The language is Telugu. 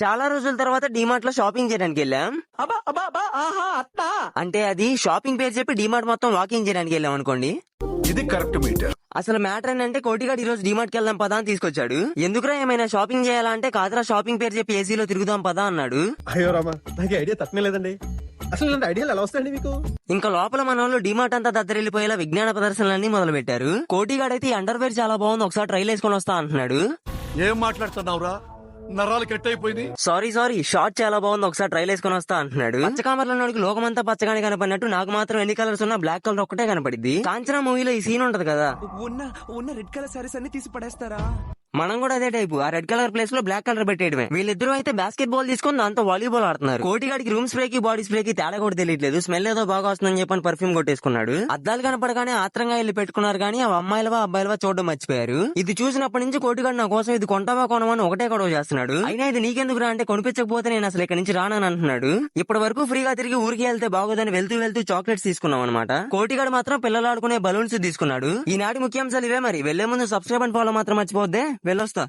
చాలా రోజుల తర్వాత డిమార్ట్ లో షాపింగ్ చేయడానికి వెళ్ళాం. అంటే అది షాపింగ్ పేరు చెప్పి డిమార్ట్ మొత్తం వాకింగ్ చేయడానికి వెళ్ళాం అనుకోండి. ఇది కరెక్ట్ మీటర్. అసలు మ్యాటర్ ఏంటంటే కోటిగాడు ఈ రోజు డిమార్ట్ కి వెళ్దాం పదా అని తీసుకొచ్చాడు. ఎందుకురా ఏమైనా షాపింగ్ చేయాలంటే కాదురా షాపింగ్ పేరు చెప్పి ఏసీలో తిరుగుదాం పదా అన్నాడు. అయ్యో రామా, నాకు ఐడియా తక్కువ లేదండి. అసలు ఇలాంటి ఐడియాలు ఎలా వస్తాయండి మీకు? ఇంకా లోపల మన వాళ్ళు డిమార్ట్ అంతా దద్దరిల్లిపోయేలా విజ్ఞాన ప్రదర్శనలన్నీ మొదలు పెట్టారు. కోటిగాడైతే ఈ అండర్ వేర్ చాలా బాగుంది, ఒకసారి ట్రైల్ వేసుకొని వస్తా అంటున్నాడు. ఏం మాట్లాడుతున్నావురా? నరాలు కట్ అయిపోయింది. సారీ షార్ట్ చాలా బాగుంది, ఒకసారి ట్రైల్ వేసుకొని వస్తా అంటున్నాడు. పచ్చకామర్లో లోకమంతా పచ్చగానే కనపడినట్టు నాకు మాత్రం ఎన్ని కలర్స్ ఉన్నా బ్లాక్ కలర్ ఒక్కటే కనపడింది. కాంచనా మూవీలో ఈ సీన్ ఉంటది కదా, ఉన్న రెడ్ కలర్ సారీస్ అన్ని తీసి పడేస్తారా? మనం కూడా అదే టైపు. ఆ రెడ్ కలర్ ప్లేస్ లో బ్లాక్ కలర్ పెట్టేయడమే. వీళ్ళిద్దరూ అయితే బాస్కెట్ బాల్ తీసుకుని దాంతో వాలీబాల్ ఆడుతున్నారు. కోటిగాడికి రూమ్ స్ప్రే కి బాడీ స్ప్రే కి తేడా కూడా తెలియట్లేదు. స్మెల్ ఏదో బాగా వస్తుందని చెప్పని పర్ఫ్యూమ్ కొట్టేసుకున్నాడు. అద్దాలు కనపడగానే ఆత్రంగా వెళ్ళి పెట్టుకున్నారు కానీ ఆ అమ్మాయిలవా అబ్బాయిలవా చూడడం మర్చిపోయారు. ఇది చూసినప్పటి నుంచి కోటిగాడు నా కోసం ఇది కొంటావా కొనమని ఒకటే గొడవ చేస్తున్నాడు. అయినా ఇది నీకెందుకు రా అంటే కొనిపించకపోతే నేను అసలు ఇక్కడ నుంచి రానని అంటున్నాడు. ఇప్పటి వరకు ఫ్రీగా తిరిగి ఊరికి వెళ్తే బాగోదని వెళ్తూ చాక్లెట్స్ తీసుకున్నాం అనమాట. కోటిగాడు మాత్రం పిల్లలు ఆడుకునే బలూన్స్ తీసుకున్నాడు. ఈనాటి ముఖ్యాంశాలు ఇవే. మరి వెళ్లే ముందు సబ్స్క్రైబ్ అండ్ ఫాలో మాత్రం మర్చిపోద్దే. వెళ్ళొస్తా.